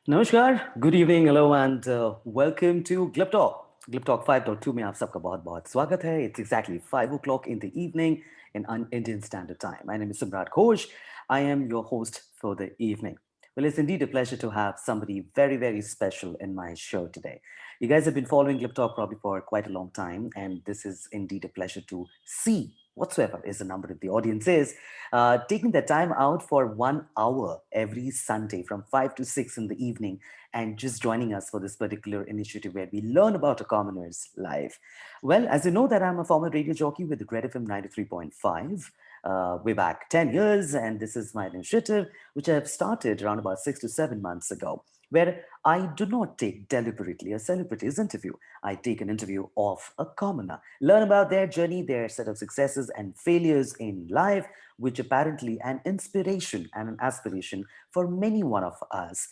Namaskar, good evening, hello, and welcome to GLIBTALK. GLIBTALk 5.2 में आप सबका बहुत-बहुत स्वागत है. It's exactly 5 o'clock in the evening in Indian Standard Time. My name is Samrat Ghosh. I am your host for the evening. Well, it's indeed a pleasure to have somebody very, very special in my show today. You guys have been following GLIBTALK probably for quite a long time, and this is indeed a pleasure to see whatsoever is the number that the audience is, taking the time out for 1 hour every Sunday from 5 to 6 in the evening and just joining us for this particular initiative where we learn about a commoner's life. Well, as you know that I'm a former radio jockey with the Great FM 93.5. Way back 10 years, and this is my initiative, which I have started around about 6 to 7 months ago, where I do not take deliberately a celebrity's interview. I take an interview of a commoner, learn about their journey, their set of successes and failures in life, which apparently an inspiration and an aspiration for many one of us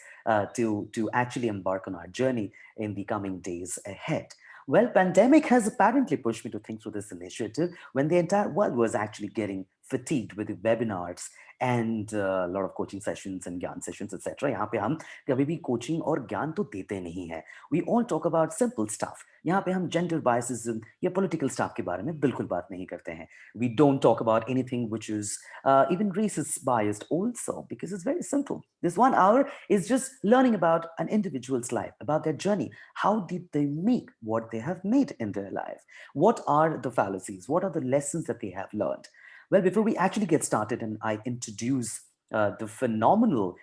to actually embark on our journey in the coming days ahead. Well, pandemic has apparently pushed me to think through this initiative when the entire world was actually getting fatigued with the webinars and a lot of coaching sessions and ज्ञान sessions etc. यहाँ पे हम कभी भी coaching और ज्ञान तो देते नहीं हैं. We all talk about simple stuff. यहाँ पे हम gender biases या political stuff के बारे में बिल्कुल बात नहीं करते हैं. We don't talk about anything which is even racist biased also, because it's very simple. This 1 hour is just learning about an individual's life, about their journey. How did they make what they have made in their life? What are the fallacies? What are the lessons that they have learned? Well, before we actually get started and I introduce the phenomenal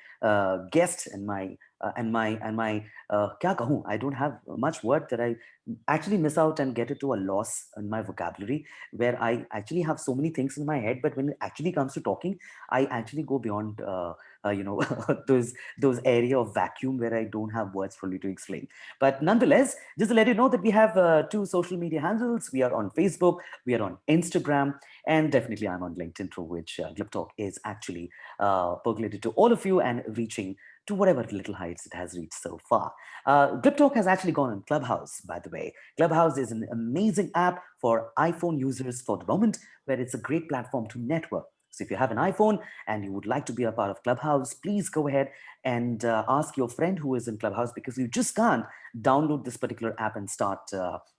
guest and my क्या कहूँ, I don't have much word that I actually miss out and get into a loss in my vocabulary, where I actually have so many things in my head, but when it actually comes to talking, I actually go beyond you know those area of vacuum where I don't have words fully to explain. But nonetheless, just to let you know that we have two social media handles. We are on Facebook, we are on Instagram, and definitely I'm on LinkedIn, through which GLIBTALK is actually percolated to all of you and reaching to whatever little heights it has reached so far. GLIBTALK has actually gone on Clubhouse, by the way. Clubhouse is an amazing app for iPhone users for the moment, where it's a great platform to network. So if you have an iPhone and you would like to be a part of Clubhouse, please go ahead and ask your friend who is in Clubhouse, because you just can't download this particular app and start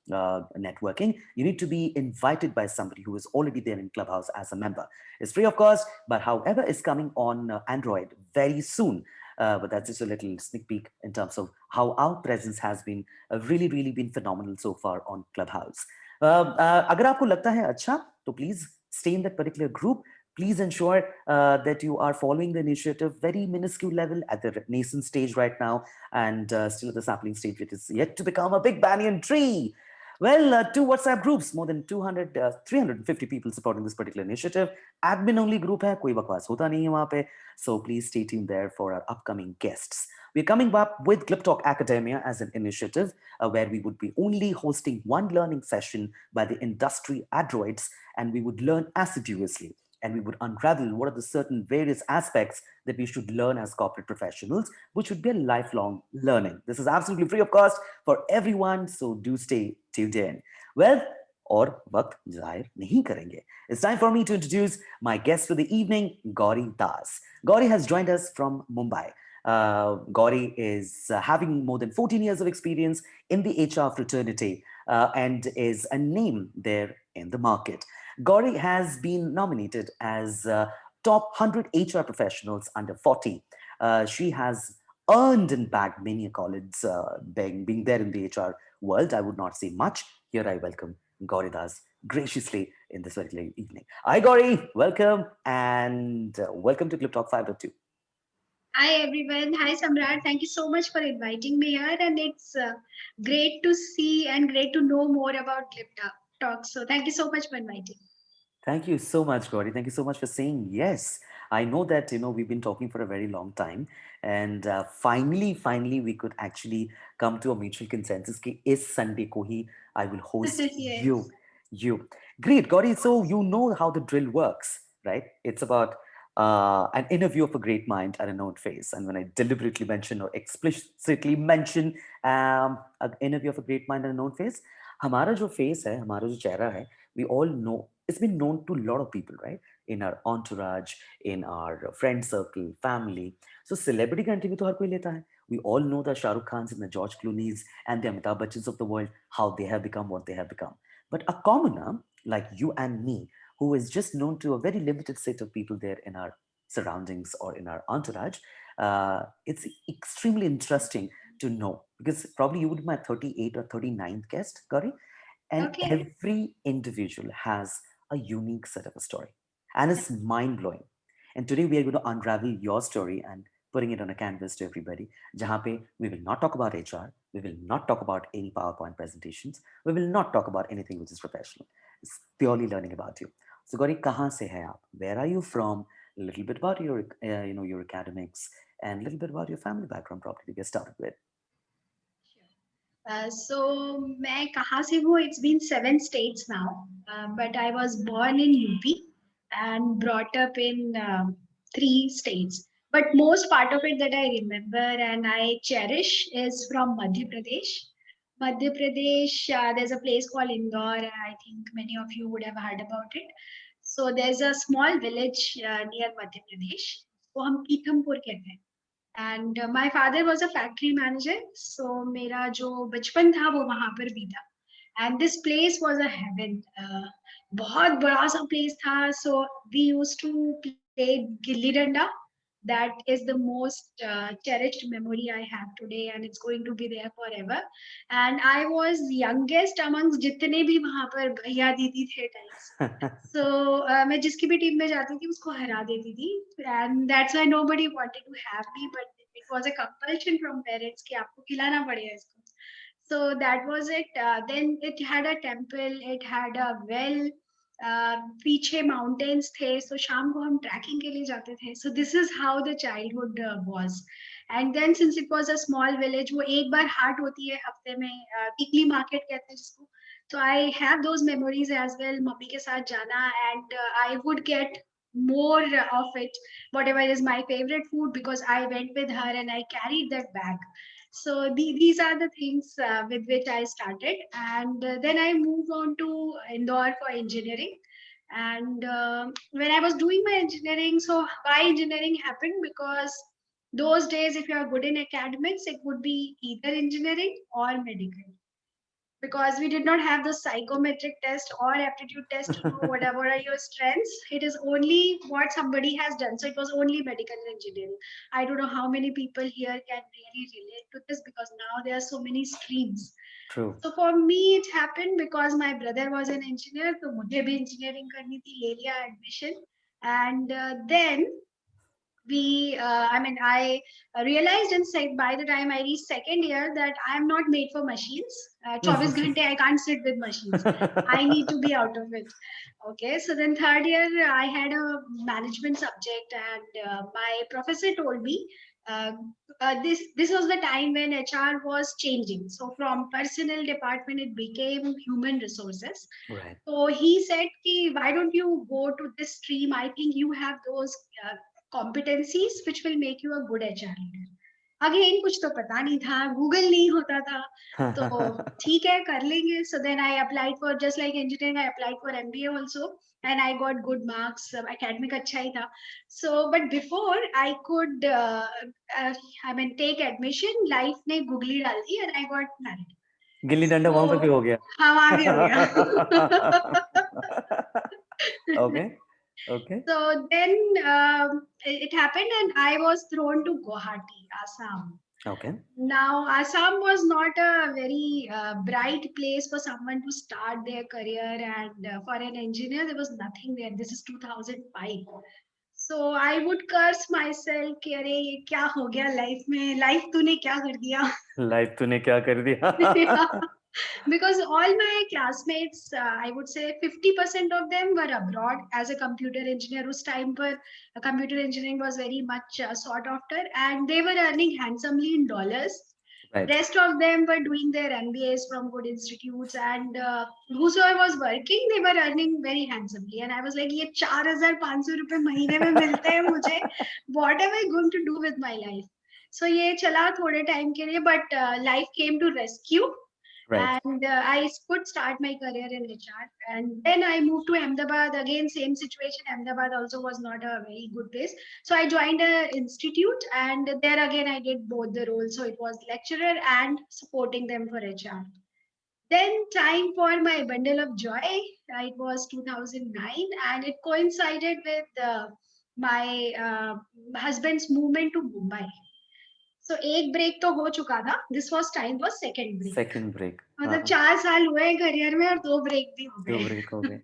networking. You need to be invited by somebody who is already there in Clubhouse as a member. It's free, of course, but however, it's coming on Android very soon. But that's just a little sneak peek in terms of how our presence has been really been phenomenal so far on Clubhouse. अगर आपको लगता है अच्छा, तो please stay in that particular group. Please ensure that you are following the initiative very minuscule level at the nascent stage right now, and still at the sapling stage, which is yet to become a big banyan tree. Well, two WhatsApp groups, more than 350 people supporting this particular initiative. Admin only group hai, koi bakwas hota nahi hai wahan pe. So please stay tuned there for our upcoming guests. We're coming up with GLIBTALK Academia as an initiative where we would be only hosting one learning session by the industry adroits, and we would learn assiduously. And we would unravel what are the certain various aspects that we should learn as corporate professionals, which would be a lifelong learning. This is absolutely free of cost for everyone, so do stay tuned in. Well, और वक्त जाहिर नहीं करेंगे. It's time for me to introduce my guest for the evening, Gauri Das. Gauri has joined us from Mumbai. Gauri is having more than 14 years of experience in the HR fraternity and is a name there in the market. Gauri has been nominated as top 100 HR professionals under 40. She has earned and bagged many accolades being there in the HR world. I would not say much. Here I welcome Gauri Das graciously in this particular evening. Hi Gauri, welcome, and welcome to GLIBTALK 5.2. Hi everyone. Hi Samrat. Thank you so much for inviting me here, and it's great to see and great to know more about GLIBTALK. So thank you so much for inviting. Thank you so much, Gauri. Thank you so much for saying yes. I know that we've been talking for a very long time, and finally we could actually come to a mutual consensus कि इस Sunday को ही I will host Yes. you. Great, Gauri. So you know how the drill works, right? It's about an interview of a great mind and a known face. And when I deliberately mention or explicitly mention an interview of a great mind and a known face, हमारा जो face है, हमारा जो चेहरा है, we all know, it's been known to a lot of people, right? in our entourage, in our friend circle, family. So celebrity का interview तो हर कोई लेता है. We all know the Shah Rukh Khans and the George Clooney's and the Amitabh Bachchans of the world, how they have become what they have become. But a commoner like you and me, who is just known to a very limited set of people there in our surroundings or in our entourage, it's extremely interesting to know, because probably you would be my 38 or 39th guest, Gauri, and Okay. every individual has a unique set of a story and it's mind blowing. And today we are going to unravel your story and putting it on a canvas to everybody. Jahan pe we will not talk about HR, we will not talk about any PowerPoint presentations, we will not talk about anything which is professional. It's purely learning about you. So Gauri, kahan se hai aap? Where are you from? A little bit about your, your academics, and a little bit about your family background, probably to get started with. So मैं कहाँ से हूँ? It's been 7 states now, but I was born in UP and brought up in 3 states. But most part of it that I remember and I cherish is from Madhya Pradesh. Madhya Pradesh, there's a place called Indore. I think many of you would have heard about it. So there's a small village near Madhya Pradesh. वो हम पीथमपुर कहते हैं. And my father was a factory manager so मेरा जो बचपन था वो वहां पर बीता and this place was a heaven बहुत बड़ा सा प्लेस था so we used to play gilli danda that is the most cherished memory I have today and it's going to be there forever and I was youngest amongst जितने भी वहां पर भैया दीदी थे टाइम्स so मैं जिसकी भी टीम में जाती थी उसको हरा देती थी and that's why nobody wanted to have me but it was a compulsion from parents कि आपको खिलाना पड़ेगा इसको so that was it then it had a temple it had a well पीछे माउंटेन्स थे सो शाम को हम ट्रैकिंग के लिए जाते थे so this is how the childhood was and then since it was a small village वो एक बार हाट होती है हफ्ते में वीकली मार्केट कहते हैं जिसको so I have those memories as well mummy ke sath jana and I would get more of it whatever is my favorite food because I went with her and I carried that bag so these are the things with which I started and then I moved on to Indore for engineering and when I was doing my engineering so why engineering happened because those days if you are good in academics it would be either engineering or medical because we did not have the psychometric test or aptitude test to know whatever are your strengths. It is only what somebody has done. So it was only medical and engineering. I don't know how many people here can really relate to this because now there are so many streams. True. So for me, it happened because my brother was an engineer. So मुझे भी engineering करनी थी, ले लिया admission. And then I realized by the time I reached second year that I'm not made for machines. 24 ghante, I can't sit with machines. I need to be out of it. Okay, so then third year, I had a management subject, and my professor told me uh, this was the time when HR was changing. So from personnel department, it became human resources. Right. So he said, Ki, why don't you go to this stream? I think you have those competencies which will make you a good HR leader. Again, कुछ तो पता नहीं था, Google नहीं होता था, तो ठीक है कर लेंगे. So then I applied for just like engineering, I applied for MBA also, and I got good marks. Academic अच्छा ही था. So but before I could, take admission, life ने Google डाल दी and I got married. Gilli danda वहां पे भी हो गया. हाँ वहाँ भी हो गया. Okay. Okay. So then it happened, and I was thrown to Guwahati, Assam. Okay. Now, Assam was not a very bright place for someone to start their career, and for an engineer, there was nothing there. This is 2005. So I would curse myself कि अरे ये क्या हो गया life में life तूने क्या कर दिया लाइफ तूने क्या कर दिया. because all my classmates I would say 50% of them were abroad as a computer engineer whose time per computer engineering was very much sought after and they were earning handsomely in dollars. Right. Rest of them were doing their MBAs from good institutes and whosoever was working they were earning very handsomely and I was like ये 4,500 रुपए महीने में मिलते हैं मुझे what am I going to do with my life so ये चला थोड़े time के लिए but life came to rescue Right. And I could start my career in HR. And then I moved to Ahmedabad. Again, same situation. Ahmedabad also was not a very good place. So I joined a institute, and there again I did both the roles. So it was lecturer and supporting them for HR. Then time for my bundle of joy. It was 2009, and it coincided with my husband's movement to Mumbai. So एक break तो हो चुका था. This was time for second break. Second break. मतलब हाँ, 4 साल हुए career में और 2 ब्रेक भी हो दो गए. ब्रेक हो गए.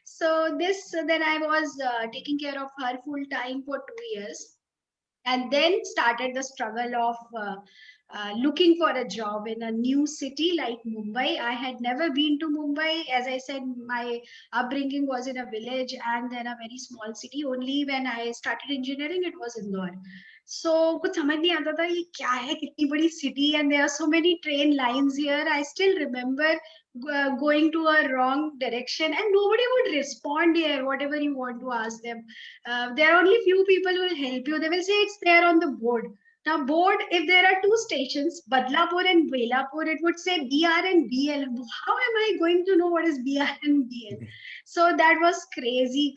So this then I was taking care of her full time for 2 years, and then started the struggle of looking for a job in a new city like Mumbai. I had never been to Mumbai. As I said, my upbringing was in a village and then a very small city. Only when I started engineering, it was Indore. So कुछ समझ नहीं आता था ये क्या है, कितनी बड़ी city, and there are so many train lines here. I still remember going to a wrong direction and nobody would respond here whatever you want to ask them. There are only few people who will help you. They will say it's there on the board. Now board, if there are two stations, Badlapur and Belapur, it would say BR and BL. How am I going to know what is BR and BL? So that was crazy.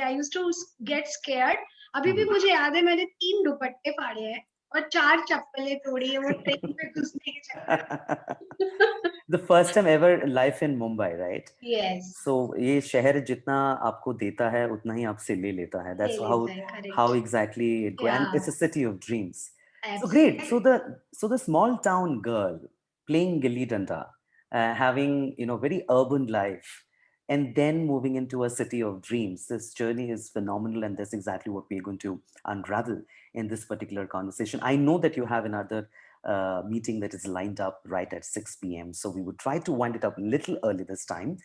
I used to get scared. अभी भी Mhm. मुझे याद है मैंने 3 दुपट्टे फाड़े हैं और 4 चप्पलें तोड़ी है वो ट्रेन में घुसने के चक्कर. The first time ever life in Mumbai, right? Yes. So ये शहर जितना आपको देता है उतना ही आपसे ले लेता है. That's ले how लेता है, how correct. exactly it goes. And it's Yeah, a city of dreams. So great. absolutely. So the small town girl playing gilli danda, having very urban life, and then moving into a city of dreams. This journey is phenomenal, and that's exactly what we're going to unravel in this particular conversation. I know that you have another meeting that is lined up right at 6 p.m. So we would try to wind it up a little early this time.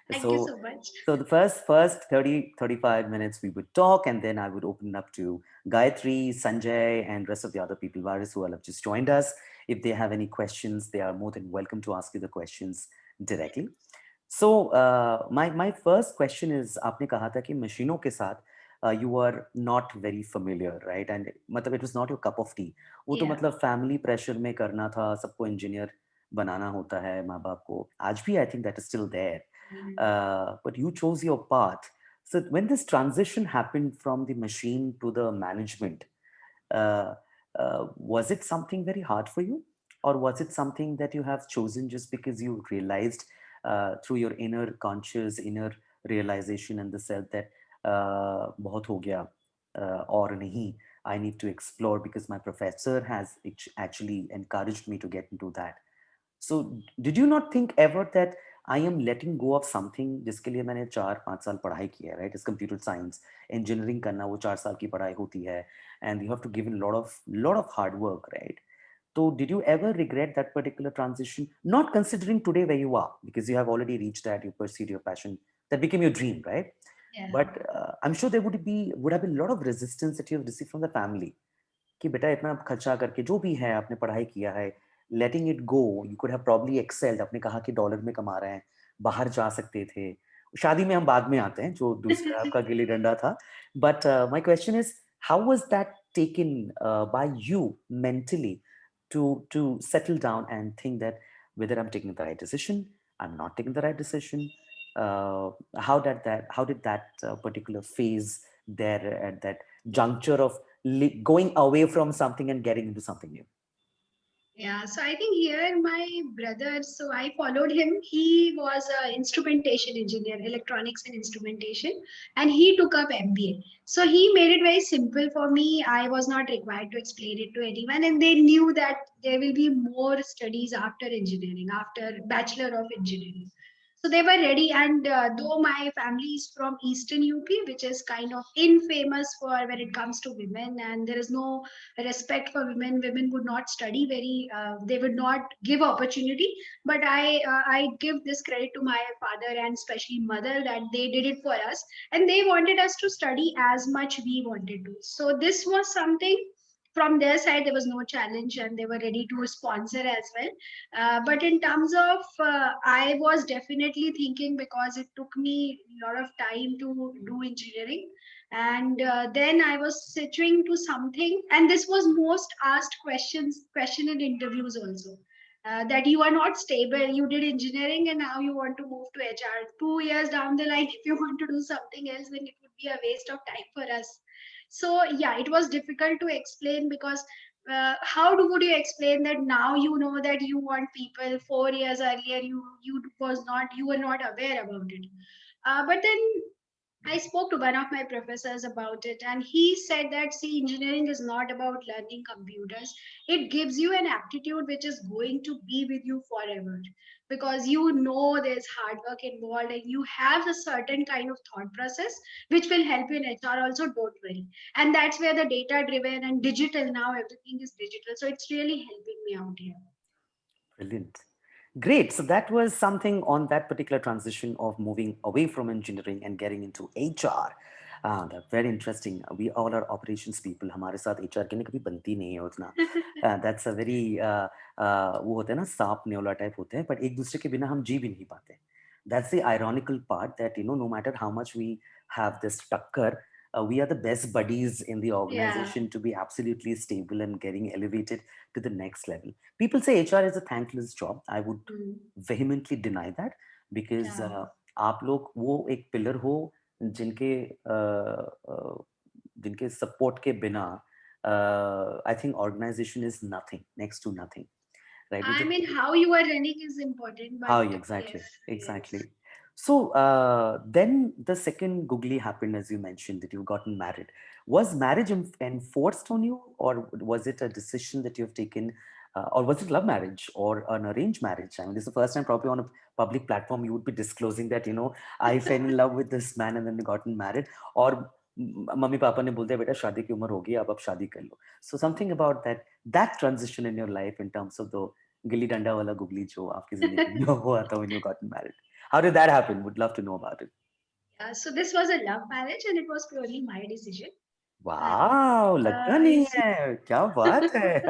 Thank you So so much. so the first 30-35 minutes we would talk, and then I would open up to Gayatri, Sanjay, and rest of the other people, Varis, who have just joined us. If they have any questions, they are more than welcome to ask you the questions directly. So my first question is, आपने कहा था कि मशीनों के साथ you are not very familiar, right? And मतलब it was not your cup of tea. वो तो Yeah. मतलब family pressure में करना था, सबको engineer बनाना होता है माँ बाप को. आज भी I think that is still there. Mhm. But you chose your path. So when this transition happened from the machine to the management, uh, was it something very hard for you, or was it something that you have chosen just because you realized through your inner conscious, inner realization and the self that बहुत हो गया और नहीं, I need to explore because my professor has actually encouraged me to get into that. So did you not think ever that I am letting go of something जिसके लिए मैंने 4-5 साल पढ़ाई की है, right? It's computer science, engineering करना वो 4 साल की पढ़ाई होती है, and you have to give in lot of hard work, right? So did you ever regret that particular transition? Not considering today where you are, because you have already reached that, you pursued your passion, that became your dream, right? Yeah. But I'm sure there would have been a lot of resistance that you have received from the family. कि बेटा इतना खर्चा करके जो भी है आपने पढ़ाई किया है, letting it go, you could have probably excelled. आपने कहा कि डॉलर में कमा रहे हैं, बाहर जा सकते थे. शादी में हम बाद में आते हैं, जो दूसरा आपका गिल्ली डंडा था. But my question is, how was that taken by you mentally to settle down and think that whether I'm taking the right decision, I'm not taking the right decision. How did that particular phase there at that juncture of going away from something and getting into something new? Yeah, so I think here my brother, so I followed him. He was a instrumentation engineer, electronics and instrumentation, and he took up MBA. So he made it very simple for me. I was not required to explain it to anyone, and they knew that there will be more studies after engineering, after Bachelor of Engineering. So they were ready, and though my family is from Eastern UP, which is kind of infamous for when it comes to women, and there is no respect for women. Women would not study very. They would not give opportunity. But I give this credit to my father and especially mother that they did it for us, and they wanted us to study as much we wanted to. So this was something from their side. There was no challenge, and they were ready to sponsor as well. But in terms of, I was definitely thinking because it took me a lot of time to do engineering, and then I was switching to something, and this was most asked question in interviews also. that you are not stable. You did engineering and now you want to move to HR. 2 years down the line, if you want to do something else, then it would be a waste of time for us. So yeah, it was difficult to explain because would you explain that now you know that you want people? 4 years earlier you were not aware about it. But then I spoke to one of my professors about it, and he said that see, engineering is not about learning computers. It gives you an aptitude which is going to be with you forever because you know there's hard work involved and you have a certain kind of thought process which will help you in HR also. Don't worry. And that's where the data driven and digital, now everything is digital. So it's really helping me out here. Brilliant. Great. So that was something on that particular transition of moving away from engineering and getting into HR. That's very interesting. We all are operations people. हमारे साथ HR के लिए कभी बनती नहीं है उतना. That's a very वो होते हैं ना सांप नेवला टाइप होते हैं, but एक दूसरे के बिना हम जी भी नहीं पाते. That's the ironical part that no matter how much we have this takkar, we are the best buddies in the Yeah. organization to be absolutely stable and getting elevated to the next level. People say HR is a thankless job. I would Hmm. vehemently deny that because Yeah. आप लोग वो एक pillar हो जिनके जिनके support के बिना I think organization is nothing, next to nothing, right? With I the mean, how you are running is important, but how yes, exactly, yes. exactly. So then the second googly happened, as you mentioned, that you've gotten married. Was marriage enforced on you, or was it a decision that you've taken, or was it love marriage or an arranged marriage? I mean, this is the first time probably on a public platform you would be disclosing that I fell in love with this man and then gotten married, or mummy papa ने बोल दिया बेटा शादी की उम्र हो गई अब शादी कर लो. So something about that transition in your life in terms of the gilli danda वाला गुगली जो आपकी जिंदगी में हुआ था when you got married. How did that happen? Would love to know about it. So this was a love marriage, and it was purely my decision. And Wow, लगता नहीं इस है. क्या बात है.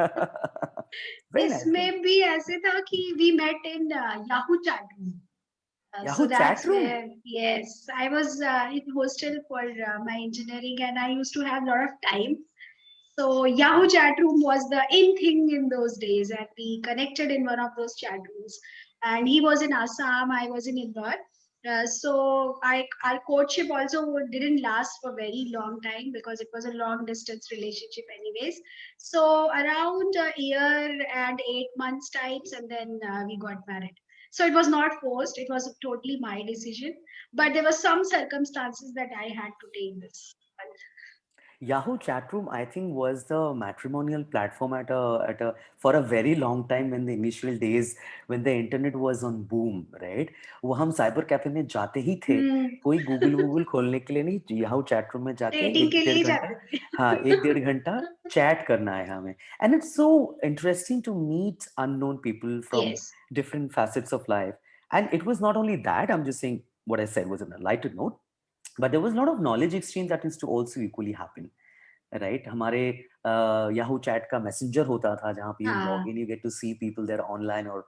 Very nice. इसमें भी ऐसे था कि we met in Yahoo chat room. So Yahoo chat that's room. where, yes, I was in hostel for my engineering, and I used to have a lot of time. So Yahoo chat room was the in thing in those days, and we connected in one of those chat rooms. And he was in Assam, I was in Indore. Our courtship also didn't last for very long time because it was a long distance relationship, anyways. So around a year and 8 months times, and then we got married. So it was not forced; it was totally my decision. But there were some circumstances that I had to take this. Yahoo chatroom, I think, was the matrimonial platform at a for a very long time when the initial days when the internet was on boom, right? वो हम cyber cafe में जाते ही थे. Hmm. कोई Google वूगल खोलने के लिए नहीं, याहू चैट रूम में जाके डेटिंग एक के लिए डेढ़ ही घंटा. जाते थे. हाँ, एक डेढ़ घंटा chat करना है हमें. And it's so interesting to meet unknown people from Yes. different facets of life. And it was not only that, I'm just saying what I said was on a lighter note, but there was a lot of knowledge exchange that used to also equally happen. Right हमारे Yahoo chat का messenger होता था जहाँ पे you log हाँ. In you get to see people there online और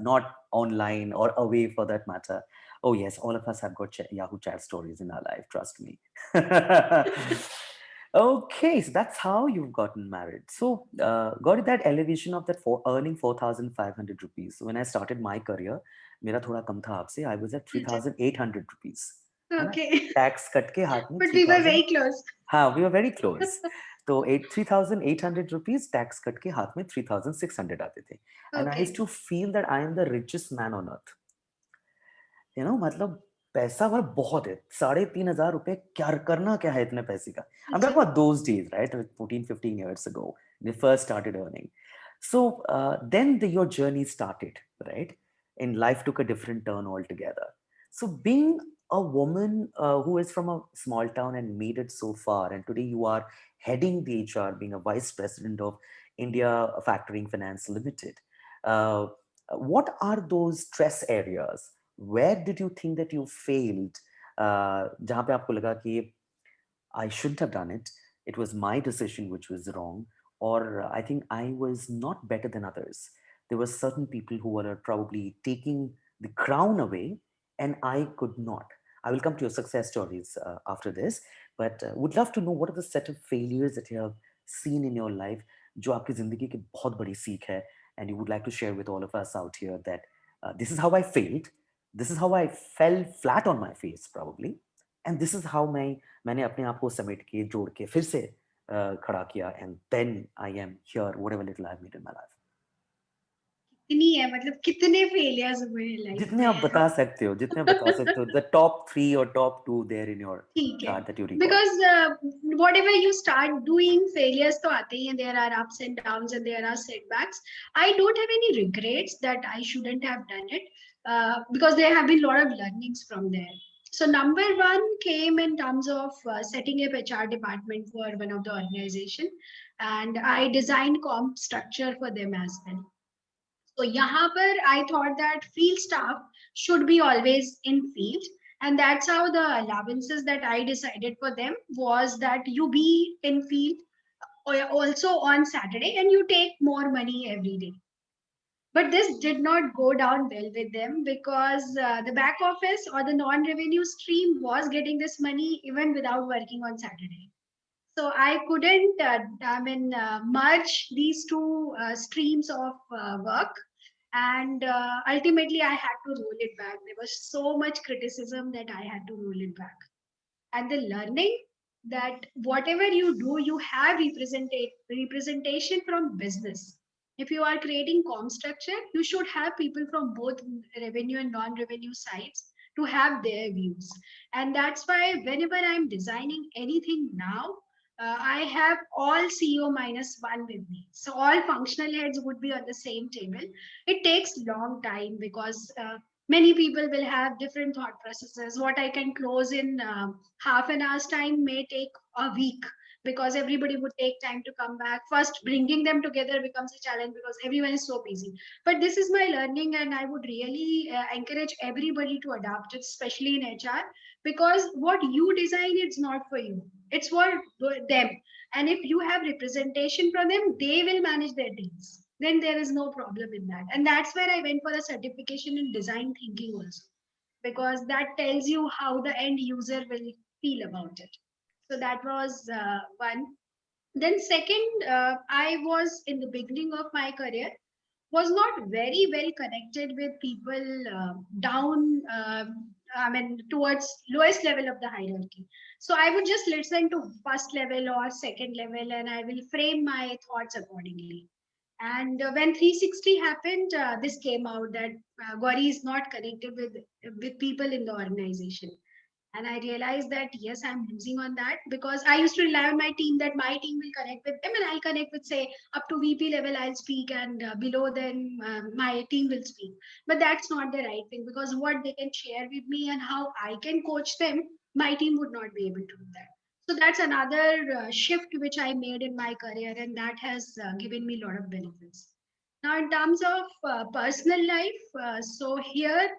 not online or away for that matter. Oh yes, all of us have got Yahoo chat stories in our life, trust me. Okay, so that's how you've gotten married. So, got that elevation of that for earning 4,500 rupees. So when I started my career, मेरा थोड़ा कम था आपसे. I was at 3,800 rupees. है ना? Okay. Tax cut के हाथ में But we were 3,000. very close. हाँ, we were very close. तो 3,800 rupees tax कट के हाथ में 3,600 आते थे. And I used Okay. to feel that I am the richest man on earth. मतलब पैसा वह बहुत है. 3,500 रुपए क्या करना क्या है इतने पैसे का. I'm talking about those days, right? 14, 15 years ago, they first started earning. So then your journey started, right? And life took a different turn altogether. So being a woman who is from a small town and made it so far, and today you are heading the HR, being a vice president of India Factoring Finance Limited. Uh, what are those stress areas? Where did you think that you failed? जहाँ पे आपको लगा कि I shouldn't have done it. It was my decision which was wrong, or I think I was not better than others. There were certain people who were probably taking the crown away, and I could not. I will come to your success stories after this, but would love to know what are the set of failures that you have seen in your life जो आपकी जिंदगी की बहुत बड़ी सीख है, and you would like to share with all of us out here that this is how I failed, this is how I fell flat on my face probably, and this is how मैंने अपने आप को समेट के जोड़ के फिर से खड़ा किया, and then I am here, whatever little I've made in my life. कितनी है मतलब कितने फेलियर्स हुए हैं लाइफ जितने आप में? बता सकते हो, जितने आप बता सकते हो, the top 3 or top 2 there in your ठीक है, chart that you recall. because whatever you start doing, failures तो आते ही हैं, there are ups and downs and there are setbacks. I don't have any regrets that I shouldn't have done it, because there have been a lot of learnings from there. So number one came in terms of setting up HR department for one of the organization, and I designed comp structure for them as well. So यहाँ पर I thought that field staff should be always in field, and that's how the allowances that I decided for them was that you be in field also on Saturday and you take more money every day. But this did not go down well with them because the back office or the non-revenue stream was getting this money even without working on Saturday. So I couldn't, merge these two streams of work, and ultimately I had to roll it back. There was so much criticism that I had to roll it back. And the learning that whatever you do, you have representation from business. If you are creating com structure, you should have people from both revenue and non-revenue sides to have their views. And that's why whenever I'm designing anything now, I have all CEO minus one with me. So all functional heads would be on the same table. It takes long time because many people will have different thought processes. What I can close in half an hour's time may take a week because everybody would take time to come back. First, bringing them together becomes a challenge because everyone is so busy. But this is my learning, and I would really encourage everybody to adopt it, especially in HR, because what you design it's not for you, it's for them. And if you have representation from them, they will manage their teams, then there is no problem in that. And that's where I went for a certification in design thinking also, because that tells you how the end user will feel about it. So that was one. Then second, I was in the beginning of my career was not very well connected with people down, towards lowest level of the hierarchy. So I would just listen to first level or second level, and I will frame my thoughts accordingly. And when 360 happened, this came out that Gauri is not connected with people in the organization. And I realized that yes, I'm losing on that because I used to rely on my team that my team will connect with them and I'll connect with, say, up to VP level I'll speak, and below then my team will speak. But that's not the right thing because what they can share with me and how I can coach them, my team would not be able to do that. So that's another shift which I made in my career, and that has given me a lot of benefits. Now, in terms of personal life, so here,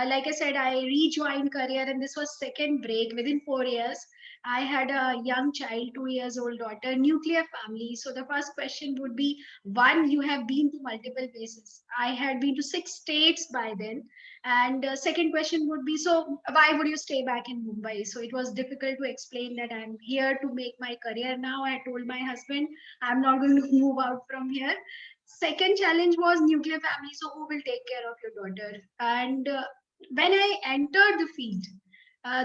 like I said, I rejoined career, and this was second break within 4 years. I had a young child, 2 years old daughter, nuclear family. So the first question would be, one, you have been to multiple places. I had been to 6 states by then. And second question would be, so why would you stay back in Mumbai? So it was difficult to explain that I'm here to make my career now. I told my husband, I'm not going to move out from here. Second challenge was nuclear family. So who will take care of your daughter? And when I entered the field,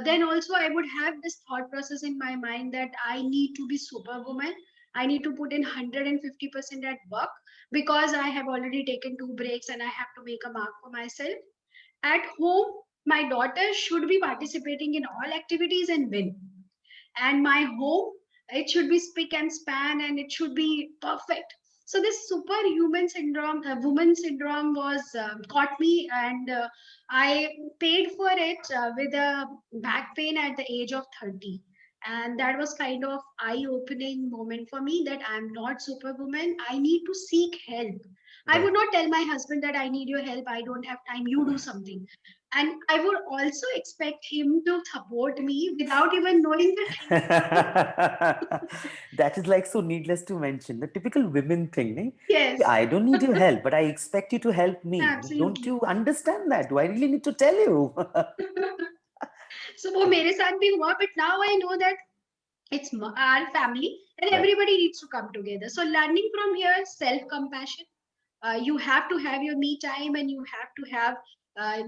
then also I would have this thought process in my mind that I need to be superwoman. I need to put in 150% at work because I have already taken 2 breaks and I have to make a mark for myself. At home, my daughter should be participating in all activities and win. And my home, it should be spick and span and it should be perfect. So this superhuman syndrome, woman syndrome was caught me, and I paid for it with a back pain at the age of 30. And that was kind of eye-opening moment for me that I'm not superwoman. I need to seek help. I Right. would not tell my husband that I need your help, I don't have time, you do something. And I would also expect him to support me without even knowing that he needs help. That is like so needless to mention. The typical women thing, eh? Yes, I don't need your help, but I expect you to help me. Don't absolutely. you understand that? Do I really need to tell you? So वो मेरे साथ भी हुआ, but now I know that it's our family and Right. everybody needs to come together. So learning from here, self compassion. You have to have your me time, and you have to have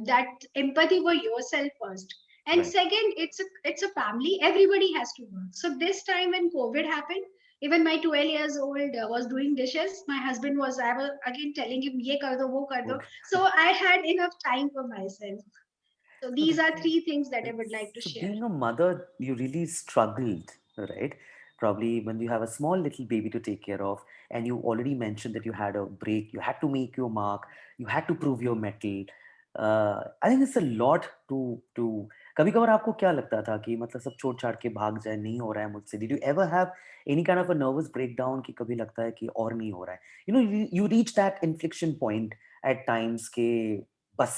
that empathy for yourself first. And Right. second, it's a family. Everybody has to work. So this time when COVID happened, even my 12 years old was doing dishes. My husband was, I was again telling him, ye kar do, wo kar do. Well, So I had enough time for myself. So no, these are three things that I would it's, like to so share. being a mother, you really struggled, right? Probably when you have a small little baby to take care of, and you already mentioned that you had a break, you had to make your mark, you had to prove your mettle. I think it's a lot to कभी कभार आपको क्या लगता था कि मतलब सब छोड़ छाड़ के भाग जाए, नहीं हो रहा है मुझसे? Did you ever have any kind of a nervous breakdown कि कभी लगता है कि और नहीं हो रहा है? You reach that inflection point at times कि बस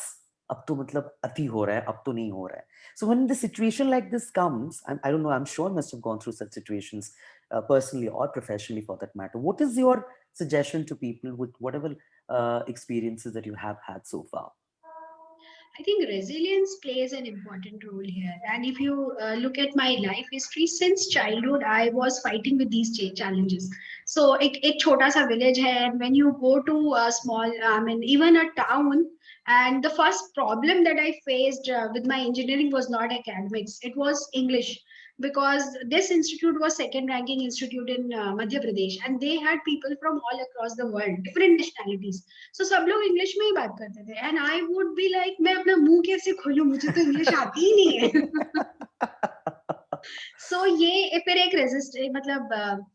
अब तो मतलब अति हो रहा है, अब तो नहीं हो रहा है. So when the situation like this comes, I don't know, I'm sure you must have gone through such situations, personally or professionally for that matter. What is your suggestion to people with whatever experiences that you have had so far? I think resilience plays an important role here. And if you look at my life history, since childhood, I was fighting with these challenges. So, एक छोटा सा village है, and when you go to a small, I mean, even a town, and the first problem that I faced with my engineering was not academics, it was English. Because this institute was second ranking institute in Madhya Pradesh, and they had people from all across the world, different nationalities. So सब लोग English में ही बात करते थे, and I would be like, मैं अपना मुंह कैसे खोलूं, मुझे तो इंग्लिश आती ही नहीं है. So ये फिर एक रेजिस्ट मतलब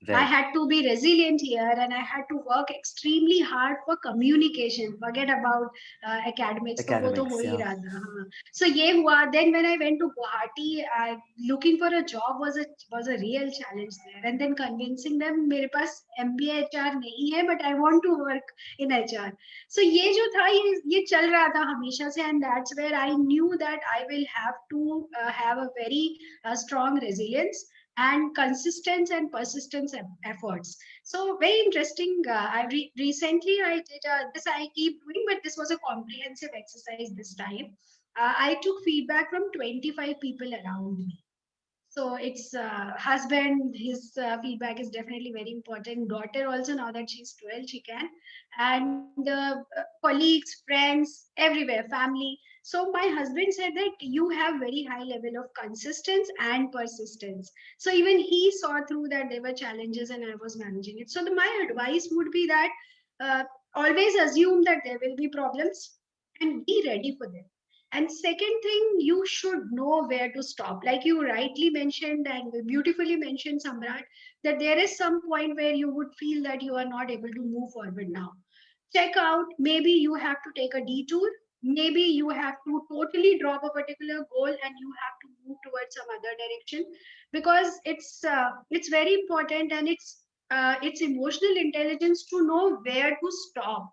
I Right. had to be resilient here, and I had to work extremely hard for communication. Forget about academics, तो वो तो हो Academics, ही yeah. रहा था. हाँ. So ये हुआ. Then when I went to Guwahati, looking for a job was a real challenge there. And then convincing them मेरे पास MBA HR नहीं है, but I want to work in HR. So ये जो था, ये चल रहा था हमेशा से, and that's where I knew that I will have to have a very strong resilience and consistent and persistence efforts. So very interesting. Recently I did this. I keep doing, but this was a comprehensive exercise this time. I took feedback from 25 people around me. So it's husband, his feedback is definitely very important. Daughter also, now that she's 12, she can. And colleagues, friends, everywhere, family. So my husband said that you have very high level of consistency and persistence. So even he saw through that there were challenges and I was managing it. So my advice would be that uh, always assume that there will be problems and be ready for them. And second thing, you should know where to stop. Like you rightly mentioned and beautifully mentioned, Samrat, that there is some point where you would feel that you are not able to move forward now. Check out, maybe you have to take a detour. Maybe you have to totally drop a particular goal and you have to move towards some other direction, because it's very important, and it's emotional intelligence to know where to stop.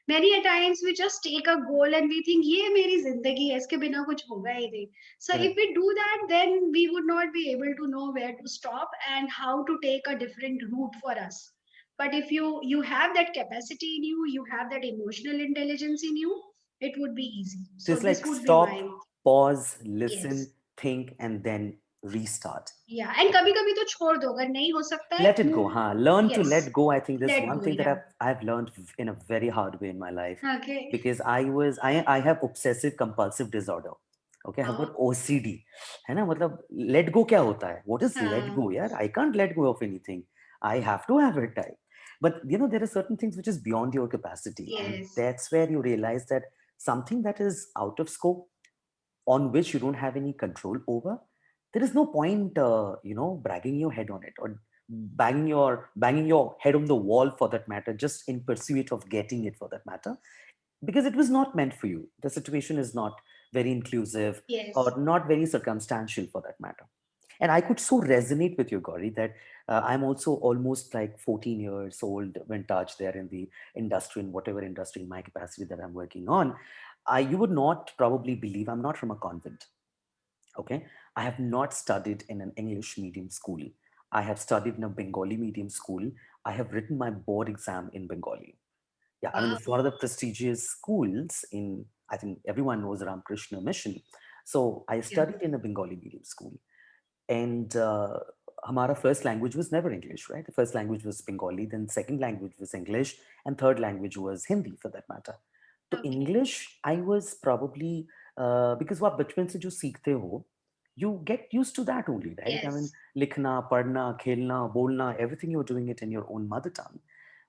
Many a times we just take a goal and we think ये मेरी जिंदगी है, इसके बिना कुछ होगा ही नहीं. So if Correct. we do that, then we would not be able to know where to stop and how to take a different route for us. But if you have that capacity in you, you have that emotional intelligence in you, it would be easy. So So it's this like would be my. stop, pause, listen, Yes. think, and then restart. Yeah, and कभी कभी तो छोड़ दो, अगर नहीं हो सकता है, Let it go, move. huh? Learn to Yes. let go. I think there's Let one go. thing that Yeah. I've learned in a very hard way in my life, Okay. because I have obsessive compulsive disorder. Okay, I have got Oh. OCD. है ना? मतलब let go क्या होता है? What is let हाँ. go? यार, I can't let go of anything. I have to have it. But there are certain things which is beyond your capacity, and Yes. that's where you realize that something that is out of scope, on which you don't have any control over, there is no point, bragging your head on it, or banging your head on the wall for that matter, just in pursuit of getting it for that matter, because it was not meant for you. The situation is not very inclusive Yes. or not very circumstantial for that matter. And I could so resonate with you, Gauri, that I'm also almost like 14 years old when touched there in the industry, in whatever industry, in my capacity that I'm working on. You would not probably believe I'm not from a convent. Okay. I have not studied in an English medium school. I have studied in a Bengali medium school. I have written my board exam in Bengali. Yeah, I mean, Wow. it's one of the prestigious schools in, I think everyone knows Ramakrishna Mission. So I Yeah. studied in a Bengali medium school. And हमारा first language was never English, right? The first language was Bengali, then second language was English, and third language was Hindi for that matter. So Okay. English, I was probably because what बचपन से जो सीखते हो, you get used to that only, right? I mean, Yes. लिखना, पढ़ना, खेलना, बोलना, everything you're doing it in your own mother tongue.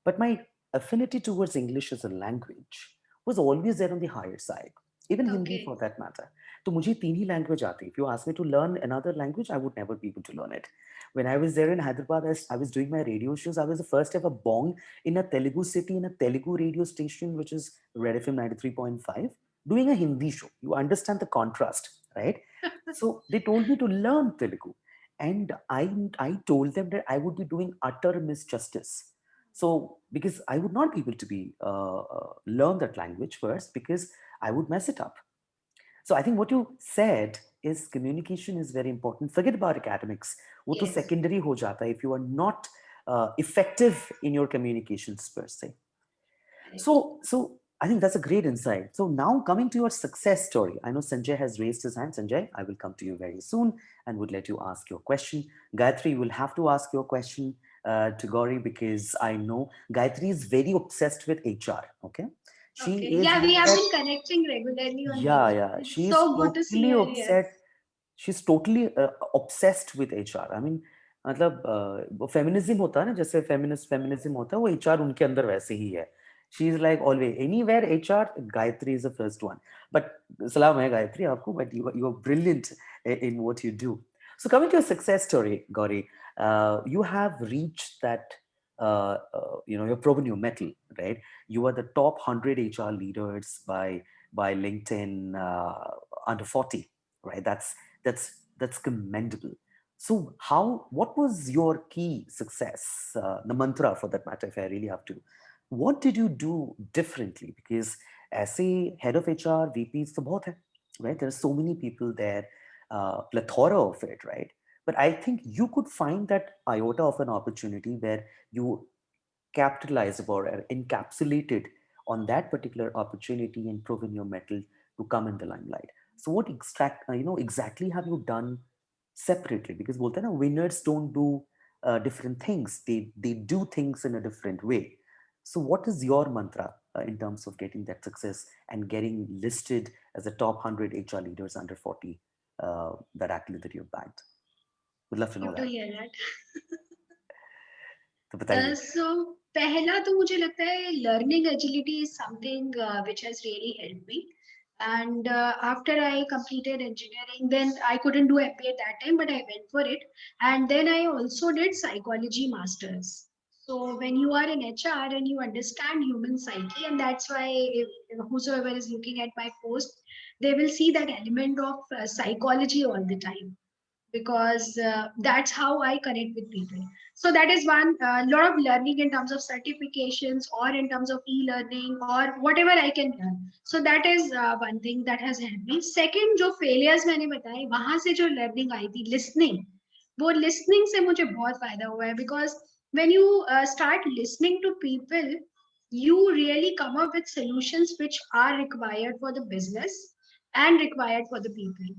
But my affinity towards English as a language was always there on the higher side, even Hindi for Okay. that matter. तो मुझे तीन ही language आती. If you ask me to learn another language, I would never be able to learn it. When I was there in Hyderabad, I was doing my radio shows. I was the first ever bong in a Telugu city, in a Telugu radio station, which is Red FM 93.5, doing a Hindi show. You understand the contrast, right? So they told me to learn Telugu. And I told them that I would be doing utter misjustice. So because I would not be able to be learn that language first because I would mess it up. So I think what you said is communication is very important. Forget about academics. वो तो Yes. secondary हो जाता है if you are not effective in your communications per se. Correct. So I think that's a great insight. So now coming to your success story, I know Sanjay has raised his hand. Sanjay, I will come to you very soon and would let you ask your question. Gayatri, you will have to ask your question to Gauri because I know Gayatri is very obsessed with HR. Okay, she Okay. is Yeah, we like have that. been connecting regularly on Yeah, LinkedIn. yeah. It's She is so good to see totally her here. upset. She's totally obsessed with HR. I mean, मतलब वो feminism होता है ना जैसे feminism होता है वो HR उनके अंदर वैसे ही है she is like always anywhere HR Gayatri is the first one but सलाम है गायत्री आपको but you are brilliant in what you do. So coming to your success story, Gauri, you have reached that you've proven your mettle, right? You are the top 100 HR leaders by LinkedIn under 40, right? That's commendable. So what was your key success, the mantra for that matter, if I really have to? What did you do differently? Because as a head of HR, VPs, तो बहुत है, right? There are so many people there, plethora of it, right? But I think you could find that iota of an opportunity where you capitalize or encapsulated on that particular opportunity and proven your mettle to come in the limelight. So what exactly have you done separately? Because bolte hai na, winners don't do different things. They do things in a different way. So what is your mantra in terms of getting that success and getting listed as a top 100 HR leaders under 40, that accolade that you've bagged? Would love to know Good to that. hear that. तो बताइए. So पहला तो मुझे लगता है learning agility is something which has really helped me. And after I completed engineering, then I couldn't do MBA at that time, but I went for it. And then I also did psychology masters. So when you are in HR and you understand human psyche, and that's why if whosoever is looking at my post, they will see that element of psychology all the time because that's how I connect with people. So that is one lot of learning in terms of certifications or in terms of e-learning or whatever I can learn. So that is one thing that has helped me. Second, जो failures मैंने बताए वहां से जो learning आई थी listening, वो listening से मुझे बहुत फायदा हुआ है because when you start listening to people, you really come up with solutions which are required for the business and required for the people.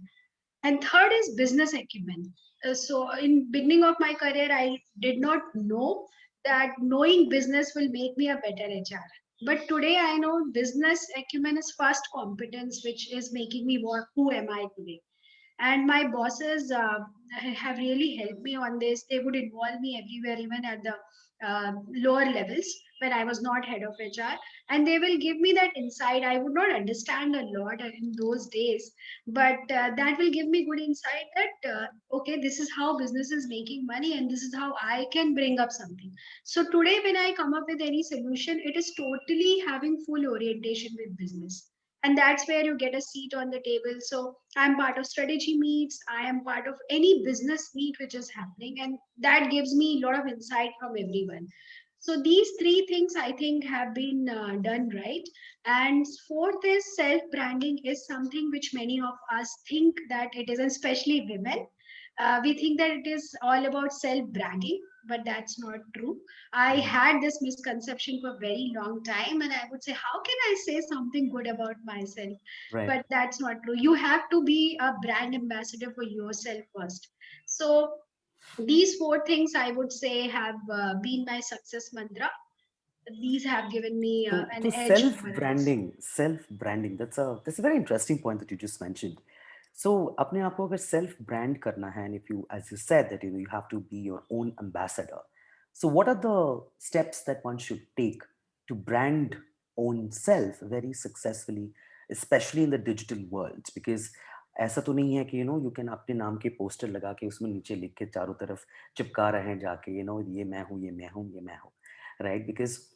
And third is business acumen. So in beginning of my career, I did not know that knowing business will make me a better HR. But today I know business acumen is first competence, which is making me what who am I today. And my bosses have really helped me on this. They would involve me everywhere, even at the lower levels when I was not head of HR, and they will give me that insight. I would not understand a lot in those days, but that will give me good insight that okay, this is how business is making money and this is how I can bring up something. So today when I come up with any solution, it is totally having full orientation with business, and that's where you get a seat on the table. So I'm part of strategy meets, I am part of any business meet which is happening, and that gives me a lot of insight from everyone. So these three things I think have been done right. And fourth is self branding is something which many of us think that it is, especially women. We think that it is all about self bragging, but that's not true. I Mhm. had this misconception for a very long time, and I would say, how can I say something good about myself? Right. But that's not true. You have to be a brand ambassador for yourself first. So These four things I would say have been my success mantra. These have given me an To edge over others. self branding. That's a very interesting point that you just mentioned. So, अपने आप को अगर self brand करना है, and if you, as you said, that you have to be your own ambassador. So, what are the steps that one should take to brand own self very successfully, especially in the digital world? Because ऐसा तो नहीं है कि you can अपने नाम के poster लगा के उसमें नीचे लिख के चारों तरफ चिपका रहे हैं जाके, ये मैं हूँ, ये मैं हूँ, ये मैं हूँ, right? Because